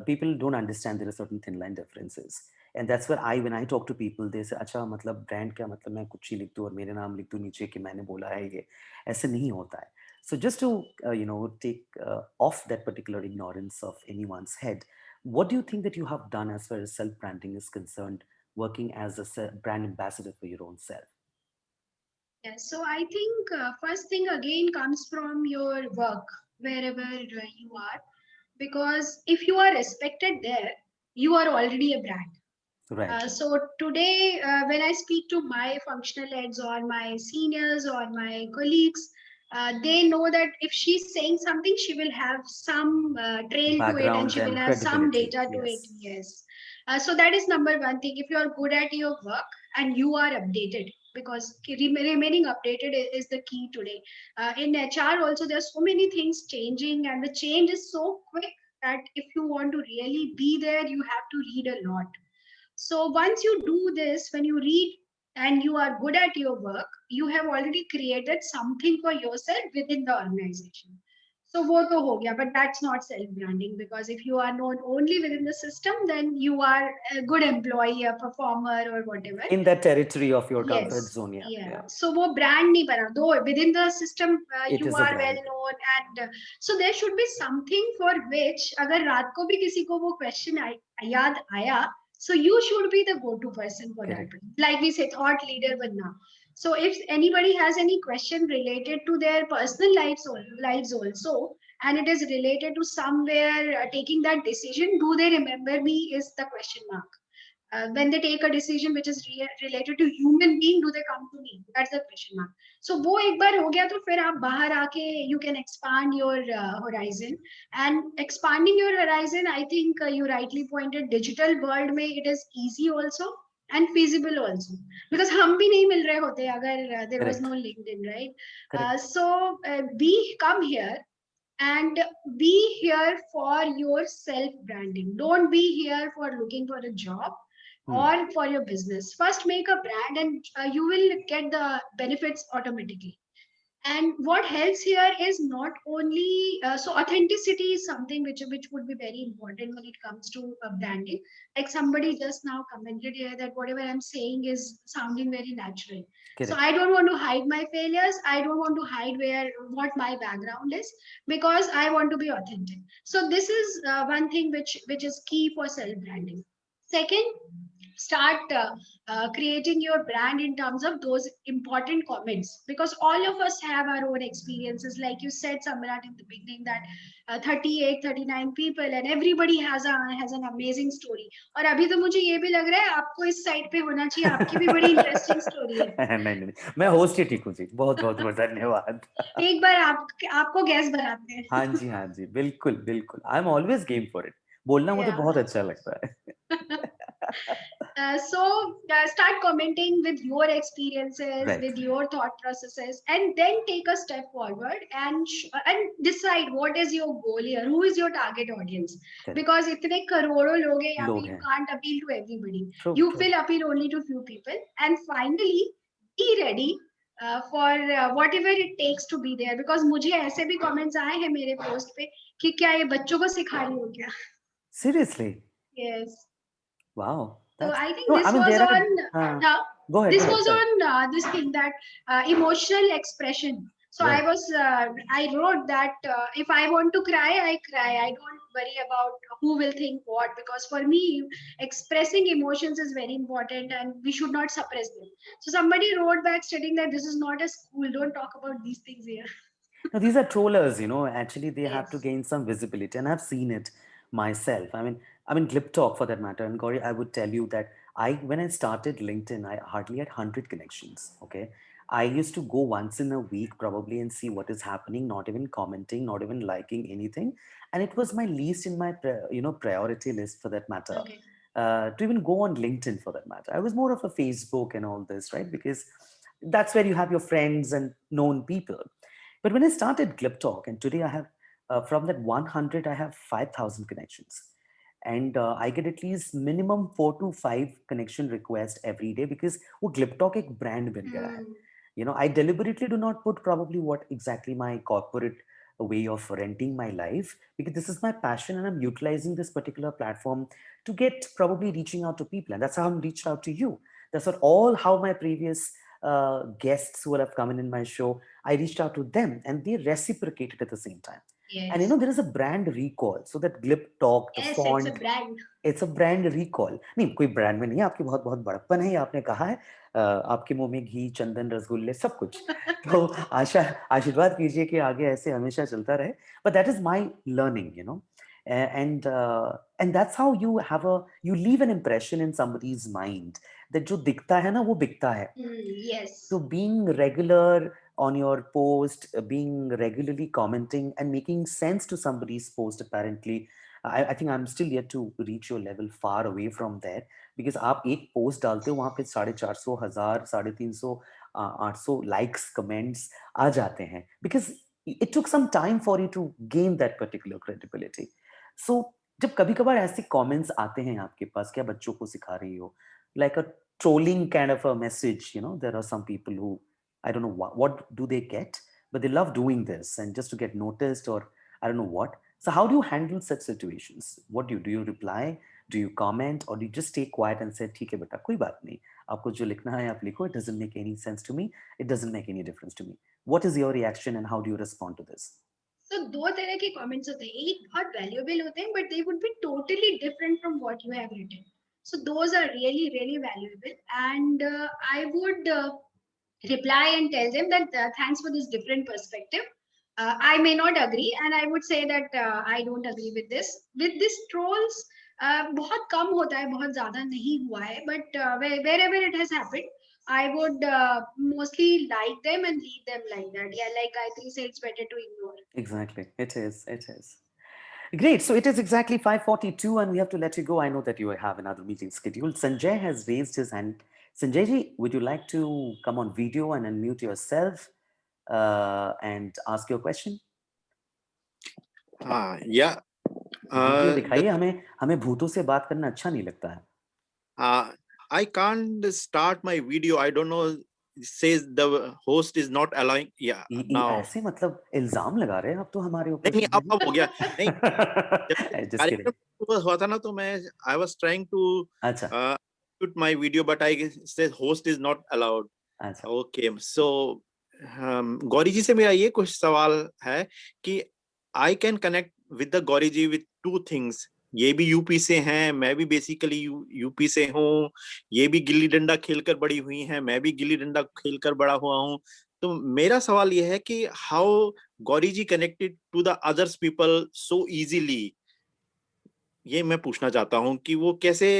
people don't understand there are certain thin line differences, and that's where when I talk to people, they say अच्छा मतलब brand क्या मतलब मैं कुछ ही लिख दूँ और मेरे नाम लिख दूँ नीचे कि मैंने बोला है ये, ऐसे नहीं होता है. So just to take off that particular ignorance of anyone's head, what do you think that you have done as far as self branding is concerned, working as a brand ambassador for your own self? Yes, so I think first thing again comes from your work, wherever you are, because if you are respected there, you are already a brand. Right. So today, when I speak to my functional heads or my seniors or my colleagues, they know that if she's saying something, she will have some trail to it and Background she will and have some credibility. data to it. Yes. Yes. So that is number one thing. If you are good at your work and you are updated, because remaining updated is the key today. In HR also, there are so many things changing, and the change is so quick that if you want to really be there, you have to read a lot. So once you do this, when you read and you are good at your work, you have already created something for yourself within the organization. So वो तो हो गया, but that's not self branding, because if you are known only within the system, then you are a good employee, a performer, or whatever. In that territory of your comfort Yes, zone, yeah, yeah. yeah, So वो brand नहीं बना. Though within the system it you is a are well brand. known, and so there should be something for which अगर रात को भी किसी को वो question याद आया, so you should be the go-to person for that. Correct. Like we say, thought leader बनना. So if anybody has any question related to their personal lives also, and it is related to somewhere taking that decision, do they remember me is the question mark. When they take a decision which is related to human being, do they come to me? That's the question mark. So वो एक बार हो गया तो फिर आप बाहर आके you can expand your horizon. And expanding your horizon, I think you rightly pointed, digital world में it is easy also and feasible also, because हम भी नहीं मिल रहे होते अगर there was Correct. no LinkedIn, right? Correct. We come here and be here for your self branding. Don't be here for looking for a job Hmm. or for your business. First make a brand, and you will get the benefits automatically. And what helps here is not only so authenticity is something which would be very important when it comes to branding. Like somebody just now commented here that whatever I'm saying is sounding very natural. So Correct. I don't want to hide my failures, I don't want to hide where what my background is, because I want to be authentic. So this is one thing which is key for self branding. Second, start creating your brand in terms of those important comments, because all of us have our own experiences. Like you said, Samrat, in the beginning, that 38 39 people and everybody has an amazing story. और अभी तो मुझे ये भी लग रहा है आपको इस साइड पे होना चाहिए, आपकी भी बड़ी इंटरेस्टिंग स्टोरी है. नहीं नहीं नहीं, मैं होस्ट ही ठीक हूँ जी, बहुत बहुत बहुत धन्यवाद. एक बार आपको गैस बनाते हाँ हैं. जी, हाँ जी, बिल्कुल बिल्कुल, I am always game for it. बोलना मुझे Yeah. बहुत अच्छा लगता है. Start commenting with your experiences, Right. with your thought processes, and then take a step forward and and decide what is your goal here, who is your target audience. Correct. Because इतने करोड़ों लोग हैं यहाँ पे, लोग you हैं. can't appeal to everybody. True, You true. will appeal only to few people. And finally, be ready for whatever it takes to be there. Because मुझे ऐसे भी comments आए हैं मेरे post पे कि क्या ये बच्चों को सिखा रही हो क्या? Seriously. Yes. Wow. So That's I think no. I this mean, was there on are. now. Go ahead. Go This ahead. was Sorry. on this thing that emotional expression. So Right. I wrote that if I want to cry, I cry. I don't worry about who will think what, because for me, expressing emotions is very important and we should not suppress them. So somebody wrote back stating that this is not a school. Don't talk about these things here. Now, these are trollers, actually they have to Yes. gain some visibility, and I've seen it myself. I mean, GLIBTALK for that matter. And Gauri, I would tell you that when I started LinkedIn, I hardly had 100 connections. Okay. I used to go once in a week probably and see what is happening, not even commenting, not even liking anything. And it was my least in my, priority list for that matter. Okay. To even go on LinkedIn for that matter. I was more of a Facebook and all this, right? Because that's where you have your friends and known people. But when I started GLIBTALK, and today I have, from that 100, I have 5,000 connections. And I get at least minimum 4 to 5 connection requests every day because वो GLIBTALK एक brand बन गया है. I deliberately do not put probably what exactly my corporate way of renting my life, because this is my passion and I'm utilizing this particular platform to get probably reaching out to people. And that's how I'm reached out to you. That's what all how my previous guests who have come in my show, I reached out to them and they reciprocated at the same time. And Yes. there is a brand recall. So that Glip Talk, the Yes, it's a font, brand. It's a brand recall. नहीं, कोई brand में नहीं है, आपकी बहुत बहुत बड़प्पन है, ये आपने कहा है. आपके मुंह में घी, चंदन, रसगुल्ले सब कुछ. तो आशा आशीर्वाद कीजिए कि आगे ऐसे हमेशा चलता रहे. But that is my learning, and that's how you leave an impression in somebody's mind that जो दिखता है ना वो बिकता है. Yes. So being regular on your post, being regularly commenting and making sense to somebody's post, apparently, I think I'm still yet to reach your level, far away from there. Because आप एक post डालते हो वहाँ पे 450, 1000, 350, 800 likes, comments आ जाते हैं. Because it took some time for you to gain that particular credibility. So जब कभी कभार ऐसे comments आते हैं आपके पास, क्या बच्चों को सिखा रही हो, like a trolling kind of a message. There are some people who, I don't know what do they get, but they love doing this and just to get noticed, or I don't know what. So how do you handle such situations? What do you reply, do you comment, or do you just stay quiet and say ठीक है बेटा कोई बात नहीं, आपको जो लिखना है आप लिखो, it doesn't make any sense to me, it doesn't make any difference to me. What is your reaction and how do you respond to this? So दो तरह के comments होते हैं, एक बहुत valuable होते हैं, but they would be totally different from what you have written. So those are really, really valuable, and I would reply and tell them that thanks for this different perspective. I may not agree, and I would say that I don't agree with this. With this trolls, बहुत कम होता है, बहुत ज़्यादा नहीं हुआ है, but wherever it has happened, I would mostly like them and leave them like that. Yeah, like Gayatri said, it's better to ignore. Exactly, it is, it is. Great. So it is exactly 5:42 and we have to let you go. I know that you have another meeting scheduled. Sanjay has raised his hand. Sanjay ji, would you like to come on video and unmute yourself and ask your question? Yeah. Video दिखाइए, हमें हमें भूतों से बात करना अच्छा नहीं लगता है. I can't start my video. I don't know. It says the host is not allowing. Yeah. Now. ऐसे मतलब इल्जाम लगा रहे हैं आप तो हमारे ऊपर. नहीं अब हो गया. नहीं. Just kidding. हुआ था ना तो मैं I was trying to shoot my video, but I said host is not allowed. Okay. So Gauri जी से मेरा ये कुछ सवाल है कि I can connect with the Gauri ji with two things. ये भी यूपी से हैं, मैं भी बेसिकली यूपी से हूँ, ये भी गिल्ली डंडा खेलकर बड़ी हुई हैं, मैं भी गिल्ली डंडा खेलकर बड़ा हुआ हूँ. तो मेरा सवाल ये है कि how Gauri ji connected to the others people so easily, ये मैं पूछना चाहता हूँ कि वो कैसे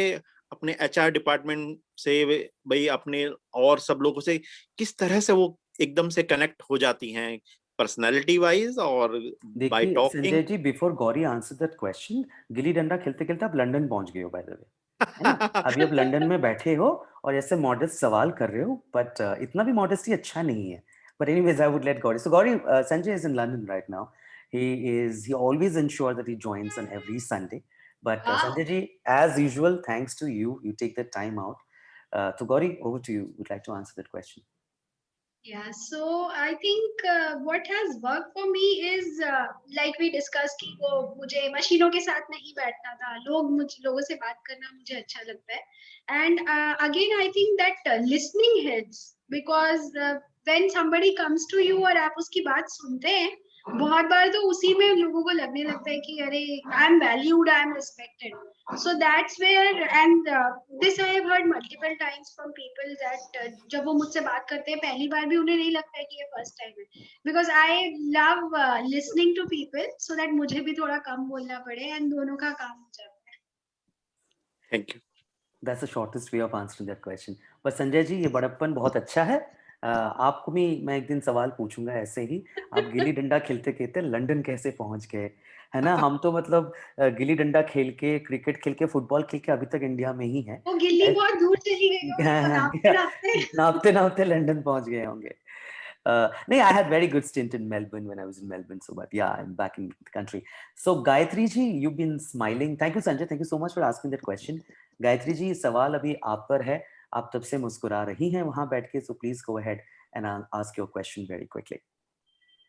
अपने एचआर डिपार्टमेंट से भाई अपने और सब लोगों से किस तरह से वो एकदम से कनेक्ट हो जाती हैं पर्सनालिटी वाइज और बाय देखिए talking. Sanjay ji, before Gauri answer that question, गिल्ली डंडा खेलते खेलते आप लंदन पहुंच गए हो बाय द वे, है ना. अभी आप लंदन में बैठे हो और ऐसे मॉडेस्ट सवाल कर रहे हो, बट इतना भी मॉडेस्टी अच्छा नहीं है. But anyways, I would let Gauri. So Gauri, Sanjay is in London right now. He always ensures that he joins on every Sunday. But Sanjay ji, as usual, thanks to you, you take the time out. So Gauri, over to you. Would like to answer that question. Yeah, so I think what has worked for me is like we discussed कि वो मुझे मशीनों के साथ नहीं बैठना था, लोगों से बात करना मुझे अच्छा लगता है. And again I think that listening helps, because when somebody comes to you और आप उसकी बात सुनते हैं, बहुत बार तो उसी में लोगों को लगने लगता है कि अरे I am valued, I am respected. So that's where, and this I have heard multiple times from people that जब वो मुझसे बात करते हैं पहली बार भी उन्हें नहीं लगता है कि ये फर्स्ट टाइम है, because I love listening to people so that मुझे भी थोड़ा कम बोलना पड़े and दोनों का काम हो जाता है. Thank you. That's the shortest way of answering that question. But Sanjay ji, ये बड़प्पन बहुत अच्छा है. आपको भी मैं एक दिन सवाल पूछूंगा ऐसे ही, आप गिल्ली डंडा खेलते खेलते लंदन कैसे पहुंच गए, है ना? हम तो मतलब गिल्ली डंडा खेल के, क्रिकेट खेल के, फुटबॉल खेल के अभी तक इंडिया में ही है। वो गिल्ली बहुत दूर चली गई होगी तो नापते नापते नापते नापते लंदन पहुंच गए होंगे. No, I had very good stint in Melbourne when I was in Melbourne. So, but yeah, I'm back in the country. So, Gayatri ji, you've been smiling. Thank you, Sanjay. Thank you so much for asking that question. Gayatri ji, सवाल अभी आप पर है. आप तब से मुस्कुरा रही हैं वहां बैठ के. So, please go ahead and ask your question very quickly.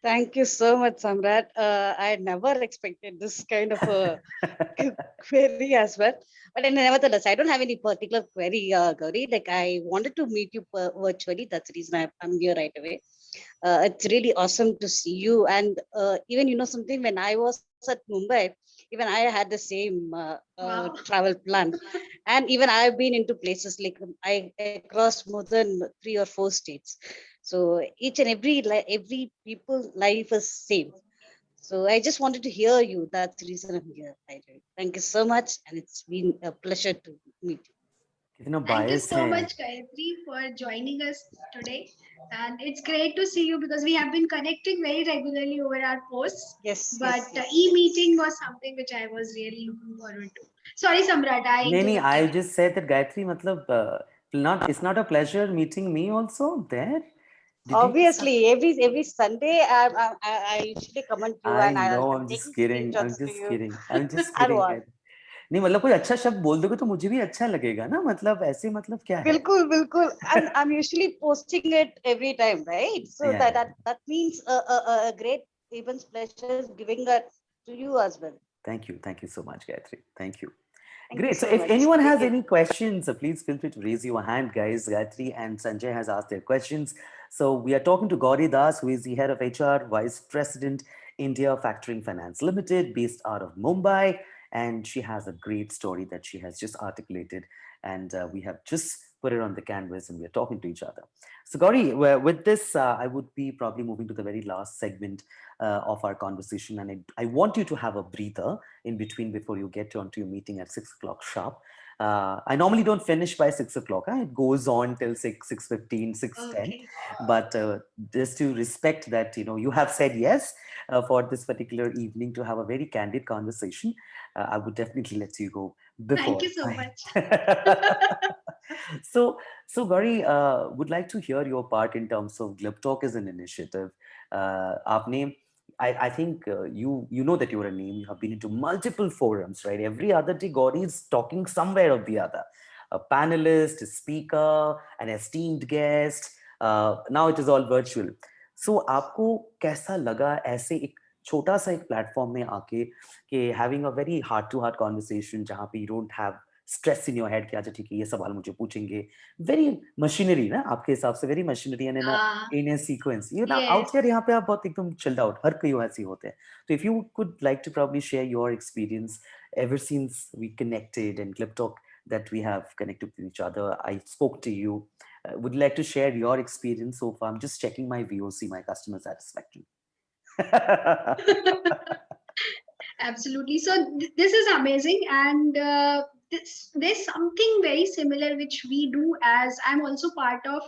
Thank you so much, Samrat. I never expected this kind of a query as well. But nevertheless, I don't have any particular query, Gauri. Like I wanted to meet you virtually. That's the reason I'm here right away. It's really awesome to see you. And even, something when I was at Mumbai, even I had the same Wow. travel plan. And even I've been into places like I across more than 3 or 4 states. So each and every people life is same. So I just wanted to hear you. That's the reason I'm here. Thank you so much. And it's been a pleasure to meet you. कितना Thank you biased so हैं. much, Gayatri, for joining us today. And it's great to see you because we have been connecting very regularly over our posts. Yes. But yes. e-meeting was something which I was really looking forward to. Sorry, Samrat, I नहीं, I interrupted. just said that Gayatri, मतलब it's not a pleasure meeting me also there. Did you just Obviously, every Sunday, I usually comment you I and I'll know, be I'm just taking kidding. I'm screenshots to just you. kidding. I'm just And kidding. what? नहीं मतलब कोई अच्छा शब्द बोल दोगे तो मुझे भी अच्छा लगेगा ना, मतलब ऐसे मतलब क्या है? बिल्कुल. I'm usually posting it every time, right? So Yeah. that means a great events pleasure is giving that to you as well. Thank you so much, Gayatri. Thank you. Thank you Great. So so if much. anyone Take has it. any questions, please feel free to raise your hand, guys. Gayatri and Sanjay has asked their questions. So we are talking to Gauri Das, who is the head of HR, Vice President, India Factoring Finance Limited, based out of Mumbai. And she has a great story that she has just articulated. And we have just put it on the canvas and we're talking to each other. So Gauri, with this, I would be probably moving to the very last segment of our conversation. And I want you to have a breather in between before you get onto your meeting at 6 o'clock sharp. I normally don't finish by 6 o'clock. It goes on till 6:15, 6:10. Okay. But just to respect that, you have said yes for this particular evening to have a very candid conversation, I would definitely let you go before. Thank you so much. So Gauri, would like to hear your part in terms of GLIBTALK as an initiative. आपने I think you know that you're a name. You have been into multiple forums, right? Every other day, Gauri is talking somewhere or the other. A panelist, a speaker, an esteemed guest. Now it is all virtual. So, आपको कैसा लगा ऐसे एक छोटा सा एक platform में आके कि having a very heart-to-heart conversation जहाँ पे you don't have stress in your head कि अच्छा ठीक है ये सवाल मुझे पूछेंगे. Very machinery ना आपके हिसाब से very machinery and in a sequence. You know, out here यहाँ पे आप बहुत एकदम chilled out. हर कोई वैसे ही होते हैं. So if you could like to probably share your experience ever since we connected and Clip Talk that we have connected with each other. I spoke to you. Would you like to share your experience so far? I'm just checking my VOC, my customer satisfaction. Absolutely. So this is amazing, and there's something very similar which we do as I'm also part of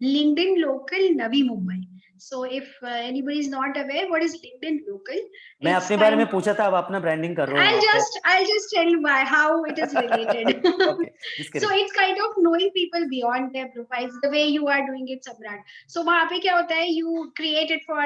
LinkedIn Local Navi Mumbai. So if anybody is not aware, what is LinkedIn Local? मैं अपने बारे में पूछा था, अब अपना branding कर रहे हो. I'll just tell you how it is related. Okay, just kidding. So it's kind of knowing people beyond their profiles, the way you are doing it, Samrat. So वहाँ पे क्या होता है? You create it for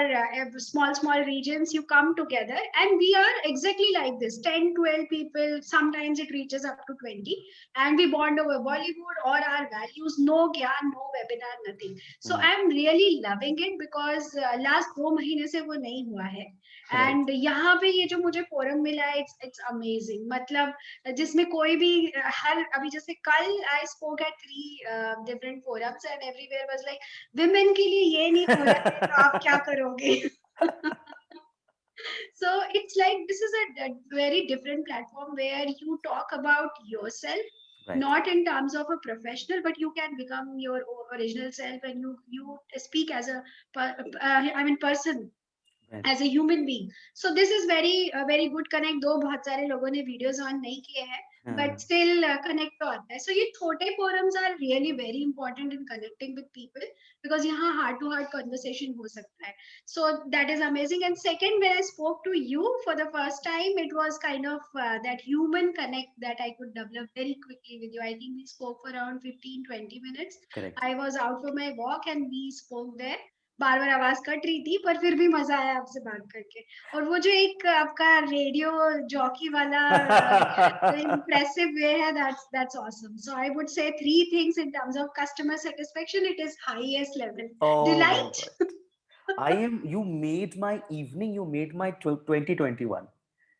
small regions. You come together, and we are exactly like this: 10, 12 people. Sometimes it reaches up to 20, and we bond over Bollywood or our values. No gyan, no webinar, nothing. So I'm really loving it because last 2 महीने से वो नहीं हुआ है. And यहाँ पे ये जो मुझे फोरम मिला है, it's amazing. मतलब जिसमें कोई भी हर अभी जैसे कल I spoke at 3 different forums and everywhere was like women के लिए ये नहीं खोला है तो आप क्या करोगे? So it's like this is a very different platform where you talk about yourself, not in terms of a professional, but you can become your original self and you speak as a person. as a human being. So this is very good connect. दो बहुत सारे लोगों ने videos on नहीं किए हैं, but still connect तो आता है. So ये छोटे forums are really very important in connecting with people, because यहाँ heart to heart conversation हो सकता है. So that is amazing. And second, when I spoke to you for the first time, it was kind of that human connect that I could develop very quickly with you. I think we spoke for around 15-20 minutes. Correct. I was out for my walk and we spoke there. बार बार आवाज cut रही थी, पर फिर भी मजा आया आपसे बात करके. और वो जो एक आपका रेडियो जॉकी वाला impressive way है, that's awesome. So I would say 3 things in terms of customer satisfaction. It is highest level. Delight. You made my evening, you made my 2021.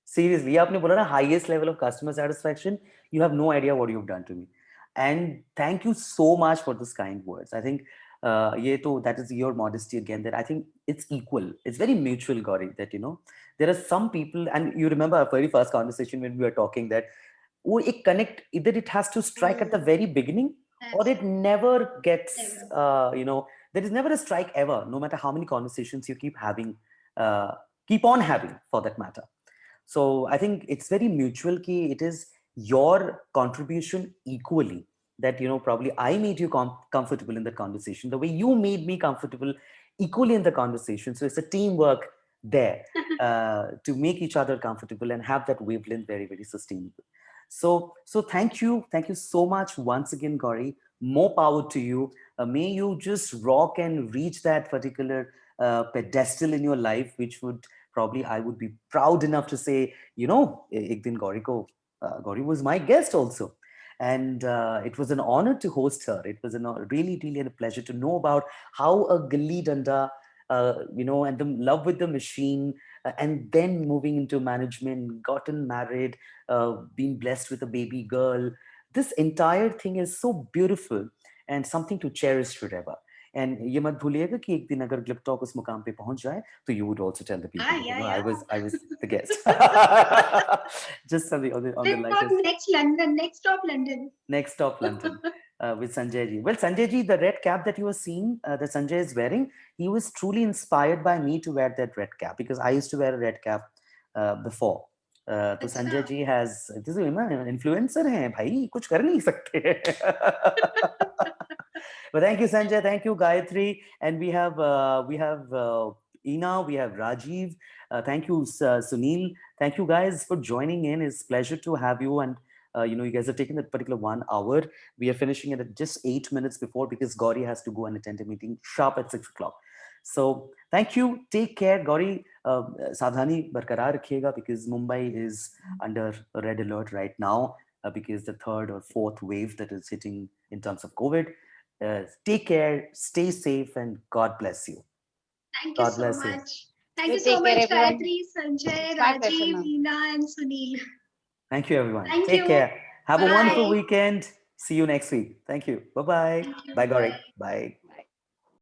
Seriously, आपने बोला ना highest level of customer satisfaction. You have no idea what you've done to me. And thank you so much for those kind words. I think that is your modesty again, that I think it's equal. It's very mutual, Gauri, that, there are some people, and you remember our very first conversation when we were talking that it connect, either it has to strike at the very beginning, or it never gets, there is never a strike ever, no matter how many conversations you keep having, keep on having for that matter. So I think it's very mutual ki it is your contribution equally, that, probably I made you comfortable in the conversation, the way you made me comfortable equally in the conversation. So it's a teamwork there to make each other comfortable and have that wavelength very, very sustainable. So thank you so much once again, Gauri. More power to you. May you just rock and reach that particular pedestal in your life, which would probably I would be proud enough to say, ek din Gauri was my guest also. And it was an honor to host her. It was really, really a pleasure to know about how a Gilli Danda, and the love with the machine, and then moving into management, gotten married, being blessed with a baby girl. This entire thing is so beautiful and something to cherish forever. And ये मत भूलिएगा कि एक दिन अगर GLIBTALK उस मुकाम पे पहुंच जाए, तो you would also tell the people, I was the guest. Just on the lightest. Next London, next stop London. Next stop London. With Sanjay ji. Well, Sanjay ji, the red cap that you were seeing, that Sanjay is wearing, he was truly inspired by me to wear that red cap, because I used to wear a red cap before. So Sanjay ji has, this is influencer hai bhai, kuch kar nahi sakte. But thank you, Sanjay. Thank you, Gayatri. And we have Ina, we have Rajiv. Thank you, Sunil. Thank you guys for joining in. It's a pleasure to have you. And you guys have taken that particular 1 hour. We are finishing it at just 8 minutes before, because Gauri has to go and attend a meeting sharp at 6 o'clock. So thank you. Take care, Gauri. Sadhani barkarar rakhiyega, because Mumbai is under a red alert right now, because the 3rd or 4th wave that is hitting in terms of COVID. Take care, stay safe, and God bless you. Thank you so much. Thank you so much, Gayatri, Sanjay, Rajiv, Ina, and Sunil. Thank you, everyone. Take care. Have a wonderful weekend. See you next week. Thank you. Bye-bye. Bye, Gauri. Bye.